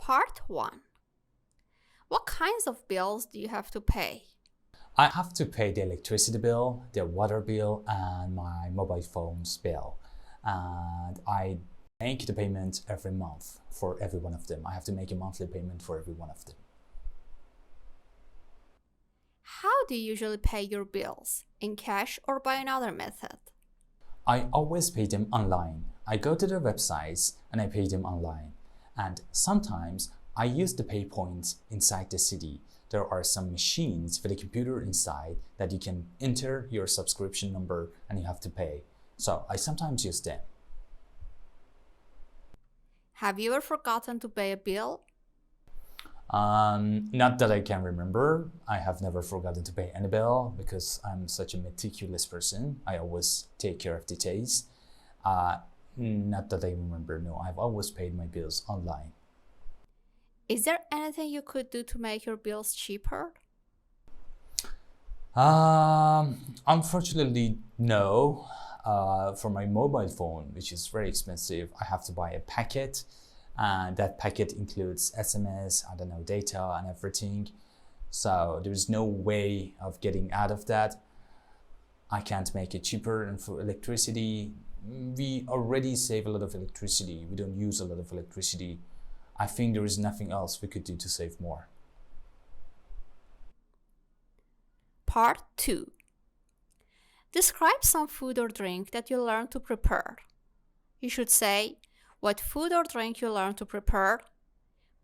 Part 1. What kinds of bills do you have to pay? I have to pay the electricity bill, the water bill, and my mobile phone's bill. And I make the payment every month for every one of them. I have to make a monthly payment for every one of them. How do you usually pay your bills? In cash or by another method? I always pay them online. I go to their websites and I pay them online. And sometimes I use the pay points inside the city. There are some machines with a computer inside that you can enter your subscription number and you have to pay. So I sometimes use them. Have you ever forgotten to pay a bill? Not that I can remember. I have never forgotten to pay any bill because I'm such a meticulous person. I always take care of details. Not that I remember, no. I've always paid my bills online. Is there anything you could do to make your bills cheaper? Unfortunately, no. For my mobile phone, which is very expensive, I have to buy a packet. And that packet includes SMS, data and everything. So there's no way of getting out of that. I can't make it cheaper. And for electricity, we already save a lot of electricity. We don't use a lot of electricity. I think there is nothing else we could do to save more. Part 2. Describe some food or drink that you learned to prepare. You should say what food or drink you learned to prepare,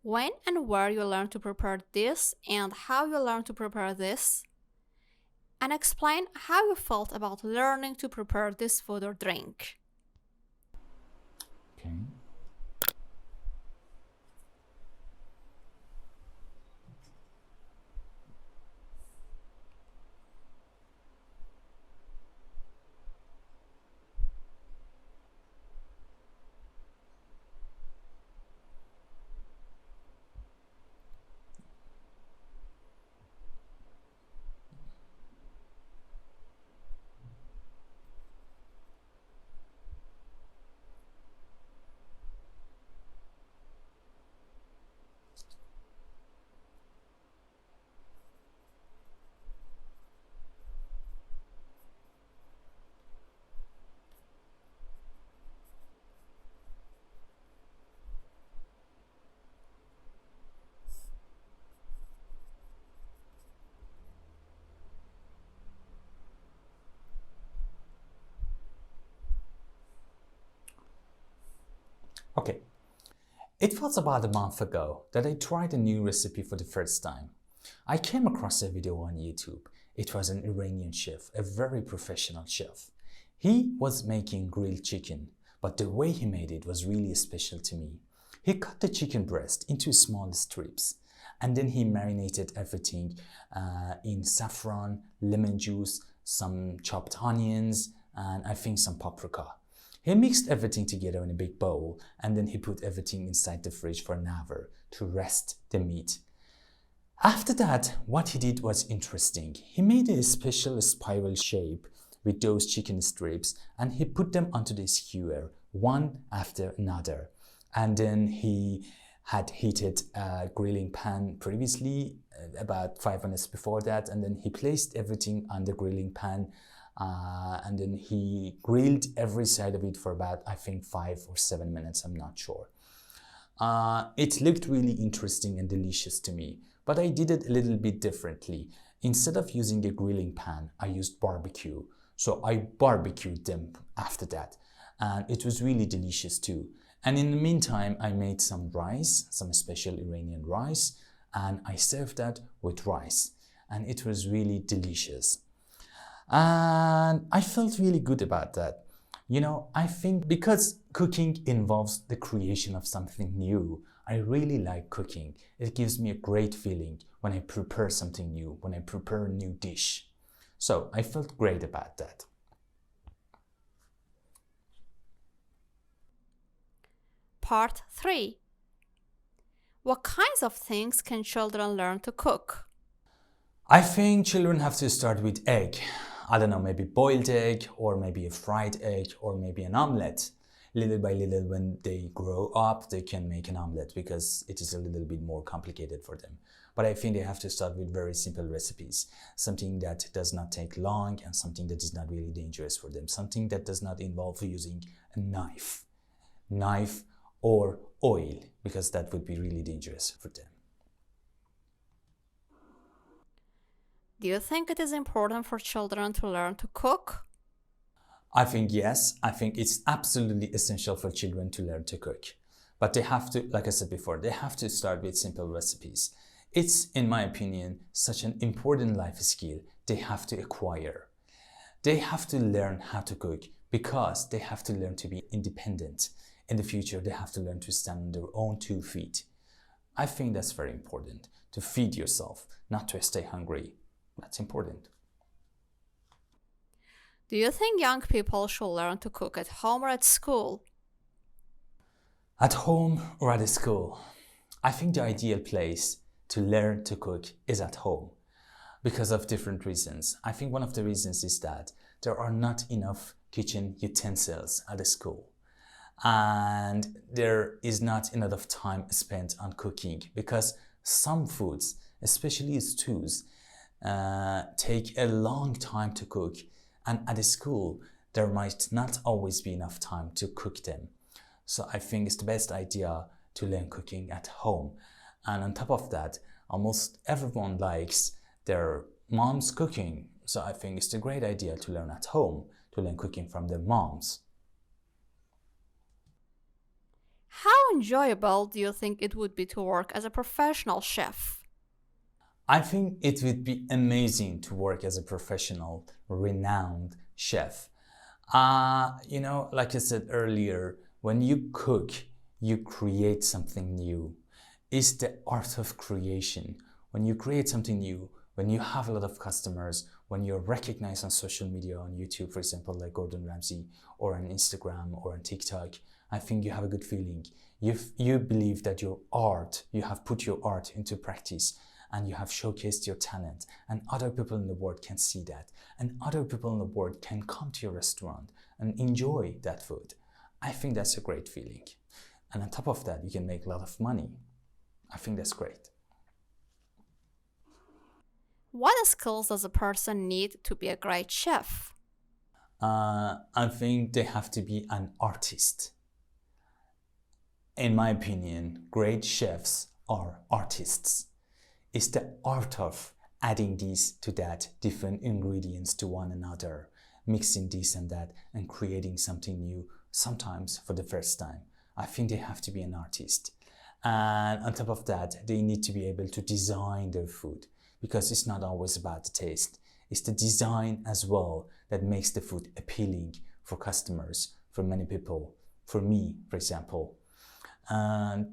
when and where you learned to prepare this, and how you learned to prepare this, and explain how you felt about learning to prepare this food or drink. Okay. Okay, it was about a month ago that I tried a new recipe for the first time. I came across a video on YouTube. It was an Iranian chef, a very professional chef. He was making grilled chicken, but the way he made it was really special to me. He cut the chicken breast into small strips, and then he marinated everything in saffron, lemon juice, some chopped onions, and I think some paprika. He mixed everything together in a big bowl and then he put everything inside the fridge for an hour to rest the meat. After that, what he did was interesting. He made a special spiral shape with those chicken strips and he put them onto the skewer, one after another. And then he had heated a grilling pan previously, about 5 minutes before that, and then he placed everything on the grilling pan. And then he grilled every side of it for about, I think, 5 or 7 minutes, I'm not sure. It looked really interesting and delicious to me, but I did it a little bit differently. Instead of using a grilling pan, I used barbecue. So I barbecued them after that, and it was really delicious too. And in the meantime, I made some rice, some special Iranian rice, and I served that with rice, and it was really delicious. And I felt really good about that. You know, I think because cooking involves the creation of something new, I really like cooking. It gives me a great feeling when I prepare something new, when I prepare a new dish. So I felt great about that. Part 3. What kinds of things can children learn to cook? I think children have to start with egg. I don't know, maybe boiled egg, or maybe a fried egg, or maybe an omelette. little by little, when they grow up, they can make an omelette because it is a little bit more complicated for them. But I think they have to start with very simple recipes, something that does not take long and something that is not really dangerous for them, something that does not involve using a knife or oil, because that would be really dangerous for them. Do you think it is important for children to learn to cook? I think yes. I think it's absolutely essential for children to learn to cook. But they have to, like I said before, they have to start with simple recipes. It's, in my opinion, such an important life skill they have to acquire. They have to learn how to cook because they have to learn to be independent. In the future, they have to learn to stand on their own 2 feet. I think that's very important, to feed yourself, not to stay hungry. That's important. Do you think young people should learn to cook at home or at school? At home or at school? I think the ideal place to learn to cook is at home because of different reasons. I think one of the reasons is that there are not enough kitchen utensils at the school, and there is not enough time spent on cooking because some foods, especially stews, take a long time to cook, and at the school there might not always be enough time to cook them. So I think it's the best idea to learn cooking at home. And on top of that, almost everyone likes their mom's cooking. So I think it's a great idea to learn at home, to learn cooking from their moms. How enjoyable do you think it would be to work as a professional chef? I think it would be amazing to work as a professional, renowned chef. Like I said earlier, when you cook, you create something new. It's the art of creation. When you create something new, when you have a lot of customers, when you're recognized on social media, on YouTube, for example, like Gordon Ramsay, or on Instagram or on TikTok, I think you have a good feeling. You believe that your art, you have put your art into practice, and you have showcased your talent, and other people in the world can see that, and other people in the world can come to your restaurant and enjoy that food. I think that's a great feeling. And on top of that, you can make a lot of money. I think that's great. What skills does a person need to be a great chef? I think they have to be an artist. In my opinion, great chefs are artists. It's the art of adding this to that, different ingredients to one another, mixing this and that, and creating something new, sometimes for the first time. I think they have to be an artist. And on top of that, they need to be able to design their food, because it's not always about the taste. It's the design as well that makes the food appealing for customers, for many people, for me, for example. And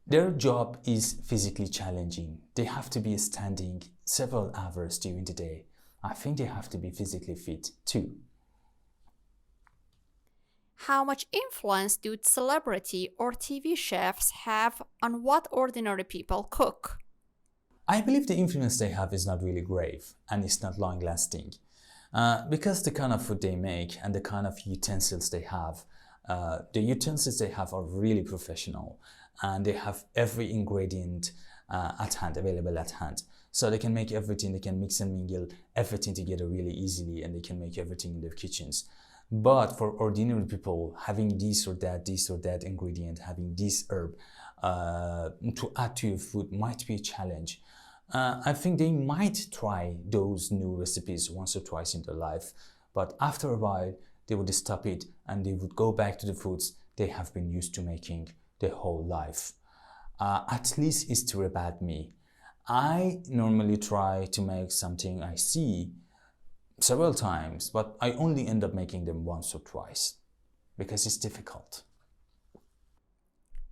their job is physically challenging. They have to be standing several hours during the day. I think they have to be physically fit too. How much influence do celebrity or TV chefs have on what ordinary people cook? I believe the influence they have is not really grave and it's not long lasting. Because the kind of food they make and the kind of utensils they have, are really professional, and they have every ingredient available at hand. So they can make everything, they can mix and mingle everything together really easily, and they can make everything in their kitchens. But for ordinary people, having this or that ingredient, having this herb to add to your food might be a challenge. I think they might try those new recipes once or twice in their life, but after a while, they would stop it and they would go back to the foods they have been used to making their whole life. At least it's true about me. I normally try to make something I see several times, but I only end up making them once or twice because it's difficult.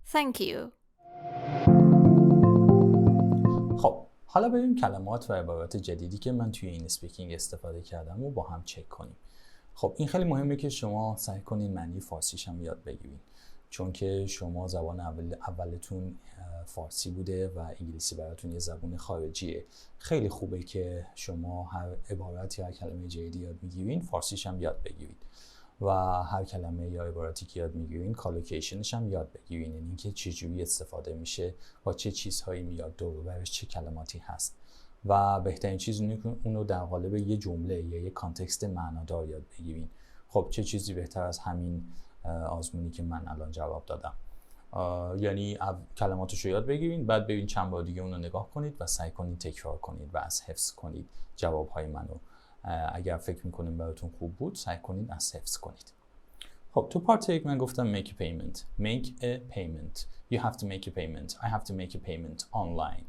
Thank you. خب حالا بریم کلمات و عبارات جدیدی که من توی این اسپیکینگ استفاده کردم و با هم چک کنیم. خب این خیلی مهمه که شما سعی کنین معنی فارسیش هم یاد بگیرید، چون که شما زبان اولتون فارسی بوده و انگلیسی براتون یه زبان خارجیه. خیلی خوبه که شما هر عبارت یا هر کلمه جدیدی یاد میگیرین فارسیش هم یاد بگیرید. و هر کلمه یا عبارتی که یاد میگیرین کالوکیشنش هم یاد بگیرین، یعنی اینکه چجوری استفاده میشه، با چه چیزهایی میاد، دور و برش چه کلماتی هست و بهترین چیز اینه که اونو در قالب یه جمله یا یه کانتکست معنادار یاد بگیرین. خب چه چیزی بهتر از همین آزمونی که من الان جواب دادم؟ یعنی کلماتش رو یاد بگیرین، بعد ببین چند بار دیگه اون رو نگاه کنید و سعی کنید تکرار کنید و از حفظ کنید جوابهای منو. اگر فکر میکنین براتون خوب بود سعی کنید از حفظ کنید. خب تو پارت یک من گفتم make a payment. Make a payment. You have to make a payment. I have to make a payment online.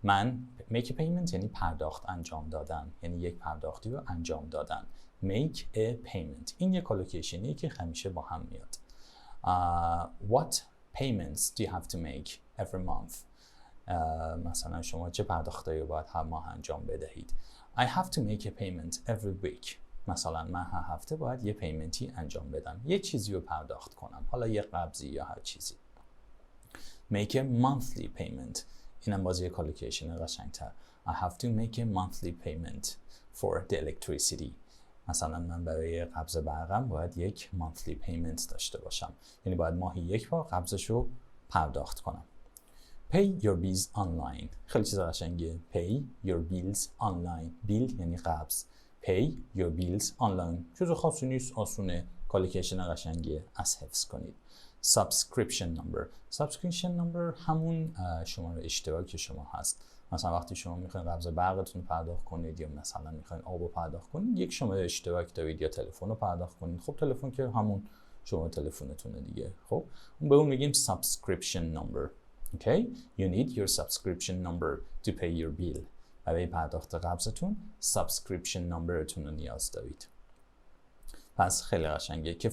من make a payment یعنی پرداخت انجام دادن، یعنی یک پرداختی رو انجام دادن. Make a payment. این یک کالوکیشنیه که همیشه با هم میاد. What payments do you have to make every month? مثلا شما چه پرداختایی رو باید هر ماه انجام بدهید؟ I have to make a payment every week. مثلا من هر هفته باید یه پیمنتی انجام بدم، یه چیزی رو پرداخت کنم، حالا یه قبضی یا هر چیزی. Make a monthly payment. اینم بازی کالوکیشن قشنگتر. I have to make a monthly payment for the electricity. مثلا من برای قبض برقم باید یک monthly payment داشته باشم، یعنی باید ماهی یک بار قبضش رو پرداخت کنم. Pay your bills online. خیلی چیز قشنگه. Pay your bills online. Bill یعنی قبض. Pay your bills online. چیز خاصی نیست، آسونه، کالوکیشن قشنگیه، از حفظ کنید. Subscription number. Subscription number همون شماره اشتراک شما هست. مثلا وقتی شما میخواین قبض برقتون رو پرداخت کنید یا مثلا میخواین آب رو پرداخت کنید، یک شماره اشتراک دارید، یا تلفن رو پرداخت کنید. خب تلفن که همون شماره تلفنتونه دیگه. خب به اون میگیم subscription number. Okay? You need your subscription number to pay your bill. برای پرداخت قبضتون subscription numberتون رو نیاز دارید. پس خیلی قشنگه که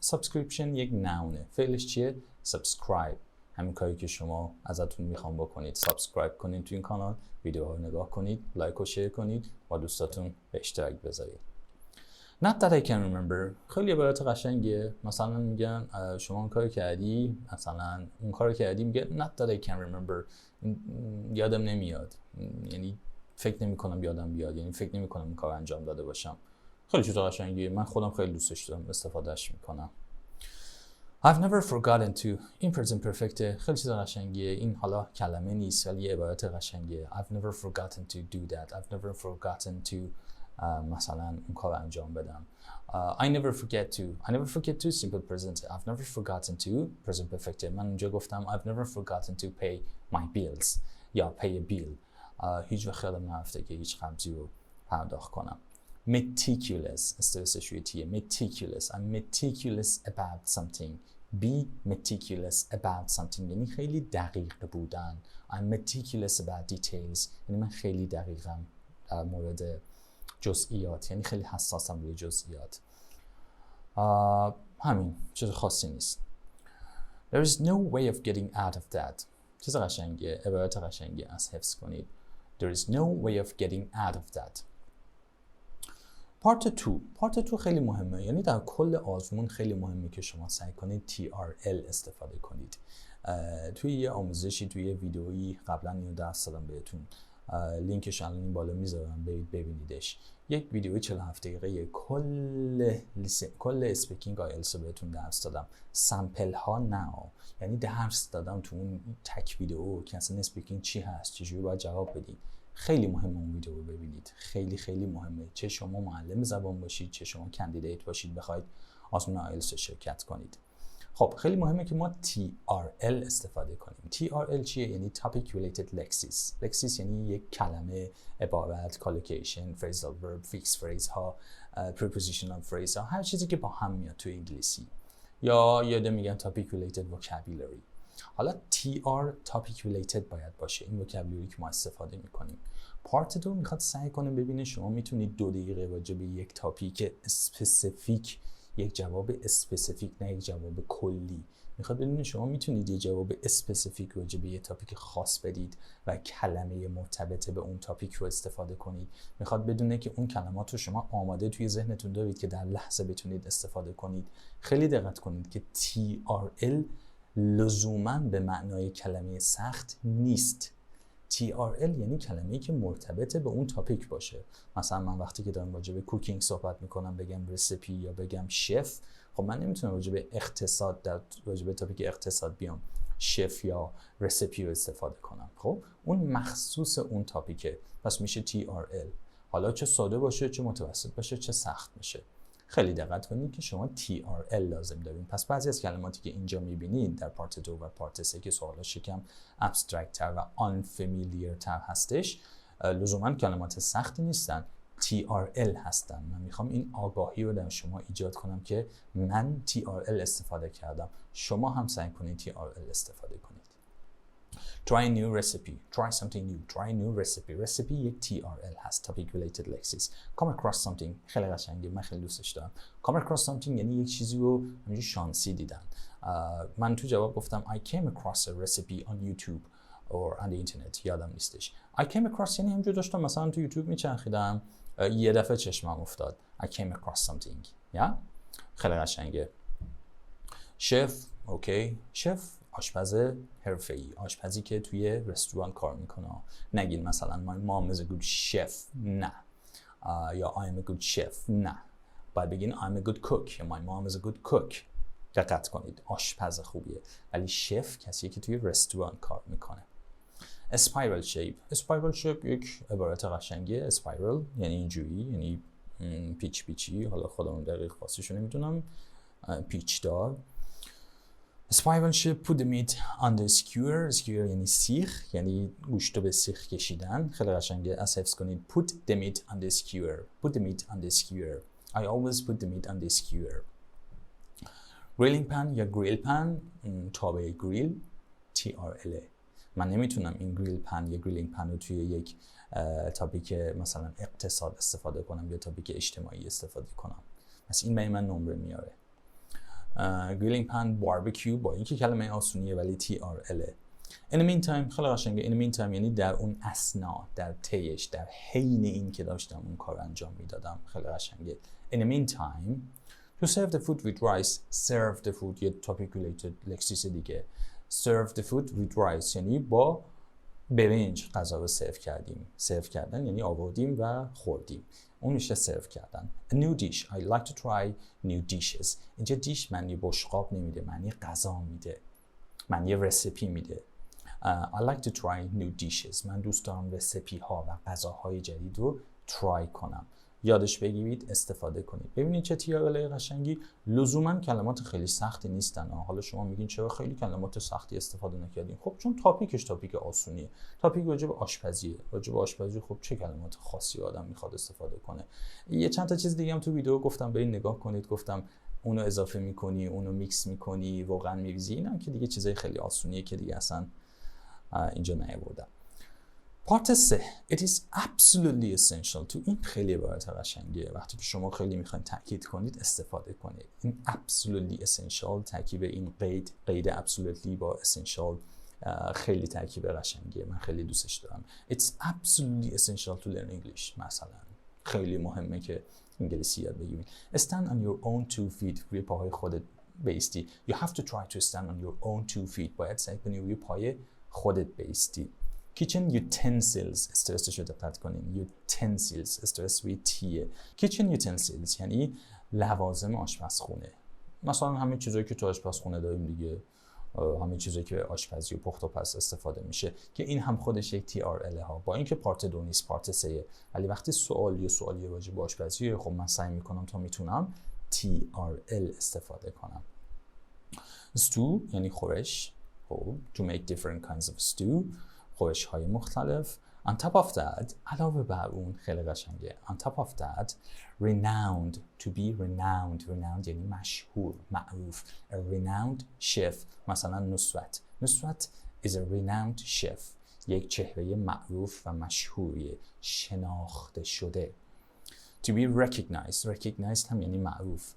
subscription یک نونه. فعلش چیه؟ subscribe. همین کاری که شما ازتون میخوام بکنید. subscribe کنید تو این کانال، ویدیوها رو نگاه کنید، لایک و شیر کنید، با دوستاتون به اشتراک بذارید. Not that I can remember. خیلی عبارت قشنگیه. مثلا میگن شما اون کارو کردی، مثلا اون کارو کردی، میگه not that I can remember. یادم نمیاد، یعنی فکر نمی کنم یادم بیاد، یعنی فکر نمی کنم این کار انجام داده باشم. خیلی چیز قشنگیه، من خودم خیلی دوستش دارم، استفادهش میکنم. I've never forgotten to. این present perfect خیلی چیز قشنگیه. این حالا کلمه نیست ولی یه عبارت قشنگیه. I've never forgotten to do that. I've never forgotten to مثلا اون کار انجام بدم. I never forget to. I never forget to simple present. I've never forgotten to present perfect. من اونجا گفتم I've never forgotten to pay my bills یا pay a bill. هیچ وقت یادم نرفته که هیچ قبضی رو پرداخت کنم. Meticulous. استرسش روی تیه. Meticulous. I'm meticulous about something. Be meticulous about something. یعنی خیلی دقیق بودن. I'm meticulous about details. یعنی من خیلی دقیقم در مورد جزئیات، یعنی خیلی حساسم روی جزئیات. همین، چیز خاصی نیست. There is no way of getting out of that. چیز قشنگیه، عبارت قشنگیه، از حفظ کنید. There is no way of getting out of that. Part 2 خیلی مهمه، یعنی در کل آزمون خیلی مهمه که شما سعی کنید TRL استفاده کنید. توی یه آموزشی، توی یه ویدئویی قبلا اینو درس دادم بهتون، لینکش الان این بالا میذارم، برید ببینیدش. یک ویدیوی 47 دقیقه کل اسپیکینگ آیلتس رو بهتون درس دادم. سامپل ها نه، یعنی درس دادم تو اون تک ویدیو که اصلا اسپیکینگ چی هست، چجوری باید جواب بدید. خیلی مهمه اون ویدیو رو ببینید، خیلی خیلی مهمه، چه شما معلم زبان باشید، چه شما کاندیدیت باشید بخواید آزمون آیلتس شرکت کنید. خب خیلی مهمه که ما TRL استفاده کنیم. TRL چیه؟ یعنی Topic Related Lexis. Lexis یعنی یک کلمه، عبارت، collocation, phrasal verb, fixed phrase ها، prepositional phrase ها، هر چیزی که با هم میاد توی انگلیسی. یا یاده میگن Topic Related Vocabulary. حالا TR Topic Related باید باشه، این vocabulary که ما استفاده میکنیم. پارت 2 میخواد سعی کنه ببینه شما میتونید 2 دقیقه راجع به یک تاپیک اسپسیفیک، یک جواب اسپسیفیک، نه یک جواب کلی. میخواد بدونه شما میتونید یه جواب اسپسیفیک راجع به یه تاپیک خاص بدید و کلمه مرتبط به اون تاپیک رو استفاده کنید. میخواد بدونه که اون کلمات رو شما آماده توی ذهنتون دارید که در لحظه بتونید استفاده کنید. خیلی دقت کنید که TRL لزوماً به معنای کلمه سخت نیست. TRL یعنی کلمه‌ای که مرتبط به اون تاپیک باشه. مثلا من وقتی که دارم راجع به کوکینگ صحبت میکنم بگم رسیپی یا بگم شف، خب من نمیتونم راجع به اقتصاد در راجع به تاپیک اقتصاد بیام شف یا رسیپی رو استفاده کنم. خب اون مخصوص اون تاپیکه، پس میشه TRL. حالا چه ساده باشه، چه متوسط باشه، چه سخت باشه. خیلی دقت کنید که شما TRL لازم دارین. پس بعضی از کلماتی که اینجا میبینید در پارت 2 و پارت 3 که سوالش یکم ابسترکت تر و unfamiliar تر هستش، لزوما کلمات سختی نیستن، TRL هستن. من میخوام این آگاهی رو در شما ایجاد کنم که من TRL استفاده کردم، شما هم سعی کنید TRL استفاده کنید. Try a new recipe. Try something new. Try a new recipe. Recipe یک TRL هست. Topic related lexis. Come across something. خیلی قشنگه. من خیلی دوستش دارم. Come across something یعنی یک چیزی رو همینجوری شانسی دیدن. من تو جواب گفتم I came across a recipe on YouTube or on the internet. یادم نیستش. I came across یعنی همینجور داشتم مثلا تو یوتیوب میچرخیدم، یه دفعه چشمم افتاد. I came across something. یا خیلی قشنگه. شف، اوکی. شف آشپز حرفه‌ای، آشپزی که توی رستوران کار میکنه. نگین مثلا my mom is a good chef، نه. یا I am a good chef، نه. باید بگین I'm a good cook یا my mom is a good cook. دقت کنید، آشپز خوبیه. ولی شف کسیه که توی رستوران کار میکنه. spiral shape یک عبارت قشنگه. spiral یعنی اینجوری، یعنی پیچی. حالا خودمون دقیق خاصیشو نمیدونم، پیچ دار. Spiral shape. Put the meat on the skewer یعنی سیخ، یعنی گوشت رو به سیخ کشیدن. خیلی قشنگه، از حفظ کنید. Put the meat on the skewer. Put the meat on the skewer. I always put the meat on the skewer. Grilling pan یا grill pan، تابه گریل، TRL. من نمیتونم این گریل پن یا گریلینگ پن رو توی یک تاپیک مثلا اقتصاد استفاده کنم یا تاپیک اجتماعی استفاده کنم. پس این برای من نمره میاره. گریلینگ پن، باربیکیو، با اینکه کلمه آسونیه ولی TRL. In the meantime خیلی قشنگه. In the meantime یعنی در اون اثنا، در طیش، در حین این که داشتم اون کار انجام میدادم. خیلی قشنگه. In the meantime to serve the food with rice. serve the food یه topic related لکسیس دیگه. serve the food with rice یعنی با برنج غذا رو سرو کردیم. سرو کردن یعنی آوردیم و خوردیم. اون میشه سرو کردن. A new dish. I like to try new dishes. اینجا دیش معنی بشقاب نمیده، معنی غذا میده، معنی رسیپی میده. I like to try new dishes. من دوست دارم رسیپی ها و غذاهای جدید رو ترای کنم. یادش بگیرید، استفاده کنید. ببینید چه TRL قشنگی. لزوما کلمات خیلی سختی نیستن. حالا شما میگین چرا خیلی کلمات سختی استفاده نکردین؟ خب چون تاپیکش تاپیک آسونیه. تاپیک راجع به آشپزیه. راجع به آشپزی خب چه کلمات خاصی آدم میخواد استفاده کنه. یه چند تا چیز دیگه هم تو ویدیو گفتم، برید نگاه کنید. گفتم اونو اضافه میکنی، اونو میکس میکنی، روغن میریزی. اینا که دیگه چیزای خیلی آسونیه که دیگه اصلا اینجا نیاوردم. پارت 3. It is absolutely essential. تو این خیلی عبارت قشنگه. وقتی که شما خیلی میخواین تاکید کنید استفاده کنید. این absolutely essential، ترکیب این قید absolutely با essential خیلی ترکیب قشنگه. من خیلی دوستش دارم. It's absolutely essential to learn English. مثلا خیلی مهمه که انگلیسی یاد بگیرید. Stand on your own two feet. روی پاهای خودت بایستی. You have to try to stand on your own two feet. باید سعی کنی روی پای خودت بایستی. Kitchen utensils. استرسش رو دقت کنین. Utensils. استرس روی تیه. Kitchen utensils یعنی لوازم آشپزخونه. مثلا همه چیزایی که تو آشپزخونه داریم دیگه. همه چیزایی که آشپزی و پخت و پز استفاده میشه که این هم خودش یک TRL ها. با اینکه پارت 2 نیست، پارت 3. ولی وقتی سوالی راجع به آشپزی، خب من سعی میکنم تا میتونم TRL استفاده کنم. Stew یعنی خورش. خب to make different kinds of stew. خورش های مختلف. On top of that علاوه بر اون خیلی قشنگه. On top of that renowned. To be renowned یعنی مشهور، معروف. A renowned chef. مثلا نصرت is a renowned chef. یک چهره معروف و مشهوریه، شناخته شده. To be recognized هم یعنی معروف.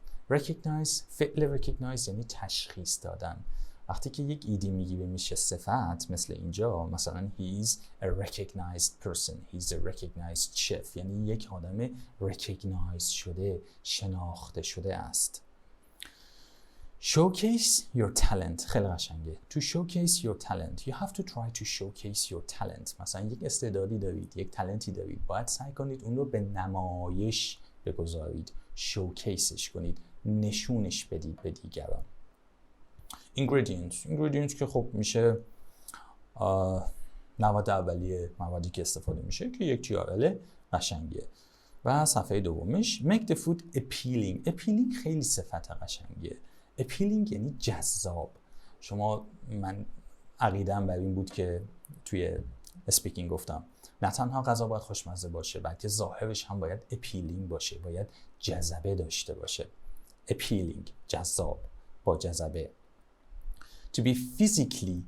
فعل recognize یعنی تشخیص دادن. وقتی که یک ایدی میگی میشه صفت، مثل اینجا مثلا he's a recognized person, he's a recognized chef یعنی یک آدم recognize شده، شناخته شده است. Showcase your talent. خیلی قشنگه. To showcase your talent. You have to try to showcase your talent. مثلا یک استعدادی دارید، یک تالنتی دارید. باید سعی کنید اون رو به نمایش بگذارید. شوکیسش کنید. نشونش بدید به دیگران. Ingredients که خب میشه مواد اولیه، موادی که استفاده میشه که یک TRL قشنگیه. و صفحه دومش make the food appealing خیلی صفت قشنگیه. appealing یعنی جذاب. من عقیده‌ام بر این بود که توی اسپیکینگ گفتم نه تنها غذا باید خوشمزه باشه بلکه ظاهرش هم باید appealing باشه، باید جذبه داشته باشه. appealing جذاب، با جذبه. to be physically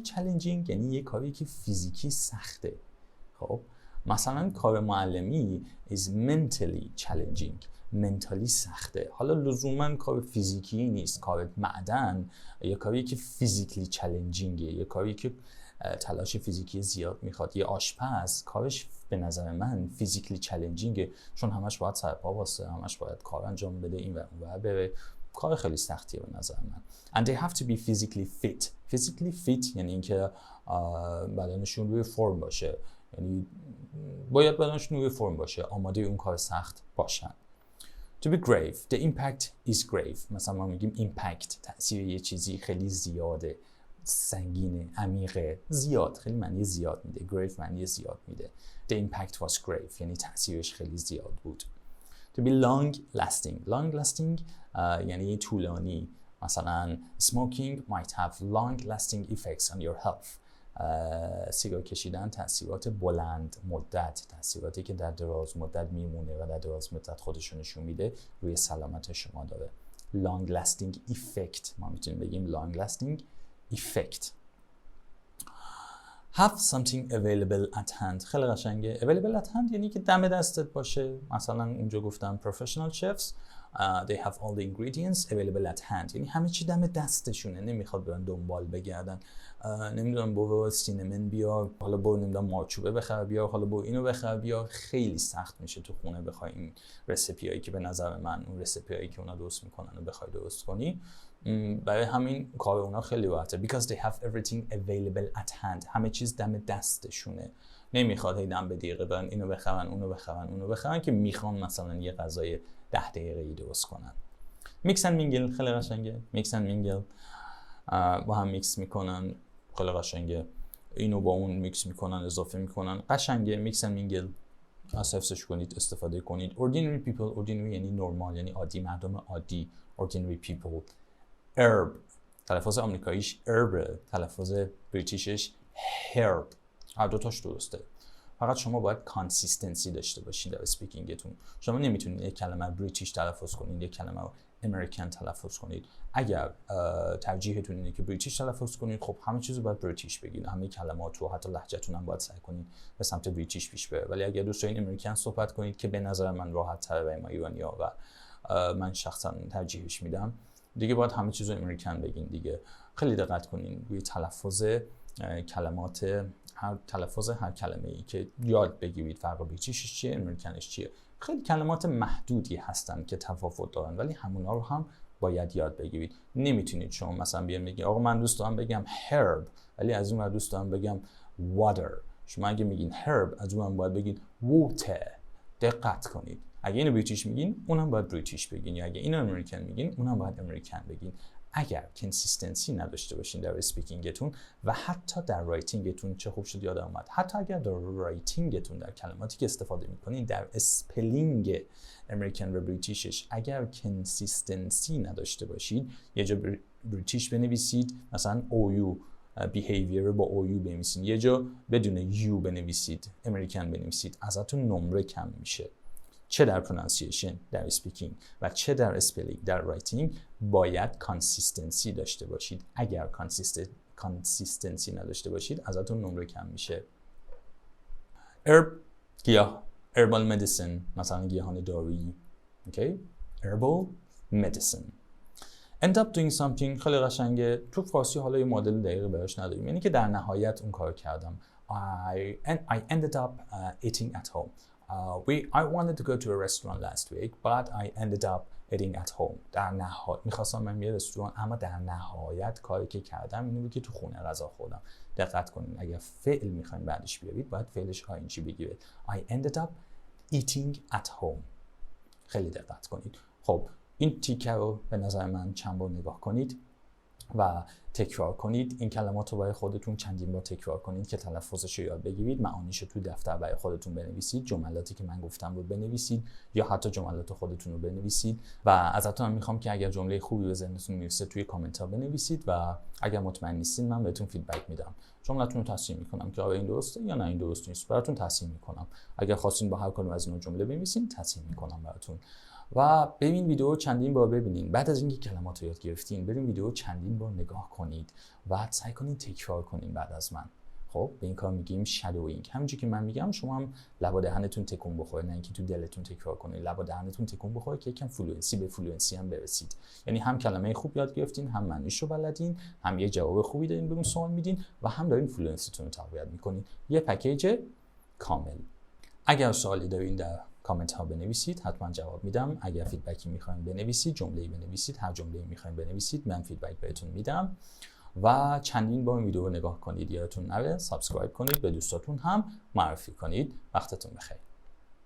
challenging یعنی یک کاری که فیزیکی سخته. خب مثلا کار معلمی is mentally challenging، منتالی سخته. حالا لزوما کار فیزیکی نیست. کار معدن یا کاری که فیزیکلی چالنجینگه، یا کاری که تلاش فیزیکی زیاد میخواد. یه آشپز کارش به نظر من فیزیکلی چالنجینگه، چون همش باید سرپا واسه، همش باید کار انجام بده، این و اون بره. کار خیلی سختیه به نظر من. And they have to be physically fit یعنی اینکه بدنشون روی فرم باشه، یعنی باید بدنشون روی فرم باشه، آماده اون کار سخت باشن. To be grave. The impact is grave. مثلا ما میگیم impact، تأثیر یه چیزی خیلی زیاده، سنگینه، عمیقه، زیاد، خیلی معنی زیاد میده. grave معنی زیاد میده. The impact was grave یعنی تأثیرش خیلی زیاد بود. To be long lasting یعنی طولانی. مثلا smoking might have long lasting effects on your health. سیگار کشیدن تأثیرات بلند مدت، تأثیراتی که در دراز مدت میمونه و در دراز مدت خودشون نشون میده روی سلامت شما داره. long lasting effect ما میتونیم بگیم long lasting effect. have something available at hand. خیلی قشنگه. available at hand یعنی که دم دستت باشه. مثلا اونجا گفتم professional chefs they have all the ingredients available at hand یعنی همه چی دم دستشونه، نمیخواد برن دنبال بگردن. نمیدونم برو سینمن بیار، حالا برو نمیدونم مارچوبه بخر بیار، حالا برو اینو بخر بیار. خیلی سخت میشه تو خونه بخوای این رسیپی هایی که به نظر من اون رسیپی هایی که اونا درست میکنن رو بخوای درست کنی. برای همین کار اونا خیلی راحته. because they have everything available at hand همه چیز دم دستشونه. نمیخواد هی دم به دقیقه برن اینو بخرن اونو بخرن که میخوان مثلا یه غذای 10 دقیقه‌ای درست کنن. mix and mingle خیلی قشنگه. mix and mingle با هم میکس میکنن، خیلی قشنگه. اینو با اون میکس میکنن، اضافه میکنن، قشنگه. mix and mingle از حفظش کنید، استفاده کنید. ordinary people یعنی نرمال، یعنی عادی، مردم عادی. ordinary people. herb تلفظ آمریکاییش herb، تلفظ بریتیشش herb. هر دوتاش درسته. فقط شما باید کانسیستنسی داشته باشین در اسپیکینگتون. شما نمیتونید یک کلمه بریتیش تلفظ کنید، یک کلمه امریکن تلفظ کنید. اگر ترجیحتون اینه که بریتیش تلفظ کنید، خب همه چیزو باید بریتیش بگید. همه کلمات و حتی لهجه‌تون هم باید سعی کنید به سمت بریتیش پیش بره. ولی اگر دوست دارین امریکن صحبت کنید که به نظر من راحت تره برای ما ایرانی‌ها و من شخصا ترجیحش میدم، دیگه باید همه چیزو امریکن بگین دیگه. خیلی دقت کنین روی تلفظ کلمات، هر کلمه ای که یاد بگیرید. فرق بریتیشش چیه، امریکنش چیه. خیلی کلمات محدودی هستن که تفاوت دارن، ولی همونا رو هم باید یاد بگیرید. نمیتونید شما مثلا بیان بگید آقا من دوست دارم بگم herb ولی از اون ور دوست دارم بگم water. شما اگه میگین herb از اون ور باید بگید water. دقت کنید. اگه اینو بریتیش میگین اونم باید بریتیش بگین، یا اگه اینو امریکن میگین اونم باید امریکن بگین. اگر کنسیستنسی نداشته باشین در اسپیکینگتون و حتی در رایتینگتون، چه خوب شد یادم اومد، حتی اگر در رایتینگتون در کلماتی که استفاده میکنین در اسپلینگ امریکن و بریتیشش اگر کنسیستنسی نداشته باشید، یه جا بریتیش بنویسید مثلا OU behavior با OU بنویسید، یه جا بدون U بنویسید امریکن بنویسید، ازتون نمره کم میشه. چه در پرونانسیشن در اسپیکینگ و چه در اسپلینگ در رایتینگ باید کانسیستنسی داشته باشید. اگر کانسیستنسی نداشته باشید ازتون نمره کم میشه. herb گیاه، herbal medicine مثلا گیاهان دارویی. اوکی؟ herbal medicine. end up doing something خیلی قشنگه. تو فارسی حالا یه مدل دقیق براش نداریم، یعنی که در نهایت اون کار کردم. I ended up eating at home. I wanted to go to a restaurant last week, but I ended up eating at home. در نهایت میخواستم من یه رستوران، اما در نهایت کاری که کردم اینه بود که تو خونه غذا خوردم. دقت کنین اگر فعل میخواین بعدش بیارید باید فعلش آینجی بگیره. I ended up eating at home. خیلی دقت کنید. خب این تیکه رو به نظر من چند بار نگاه کنید و تکرار کنید. این کلمات رو برای خودتون چندین بار تکرار کنید که تلفظش رو یاد بگیرید. معانیش رو تو دفتر برای خودتون بنویسید. جملاتی که من گفتم رو بنویسید یا حتی جملات خودتون رو بنویسید و ازتون میخوام که اگر جمله خوبی به ذهنتون میرسه توی کامنت ها بنویسید و اگر مطمئن نیستین من بهتون فیدبک میدم. جملتون رو تصحیح میکنم که آیا این درسته یا نه این درست نیست. براتون تصحیح میکنم. اگر خواستین با هر کدوم از این جمله بنویسین تصحیح میکنم براتون. و ببین ویدیو چندین بار ببینین. بعد از اینکه کلمات رو یاد گرفتین بریم ویدیو چندین بار نگاه کنید و سعی کنید تکرار کنین بعد از من. خب به این کار میگیم شادوینگ. همونجوری که من میگم شما هم لب و دهنتون تکون بخوره، نه اینکه تو دلتون تکرار کنید. لب و دهنتون تکون بخوره که یکم فلوئنسی به فلوئنسی هم برسید. یعنی هم کلمه خوب یاد گرفتین، هم معنیش رو بلدین، هم یه جواب خوبی دارین به اون سوال میدین و هم دارین فلوئنسیتون رو تقویت میکنین. یه پکیج کامل. اگر سوالی دارین در کامنت ها بنویسید، حتما جواب میدم. اگر فیدبکی میخواین بنویسید، جمله‌ای بنویسید، هر جمله‌ای میخواین بنویسید، من فیدبک بهتون میدم. و چندین بار این ویدیو رو نگاه کنید. یادتون نره سابسکرایب کنید، به دوستاتون هم معرفی کنید. وقتتون بخیر.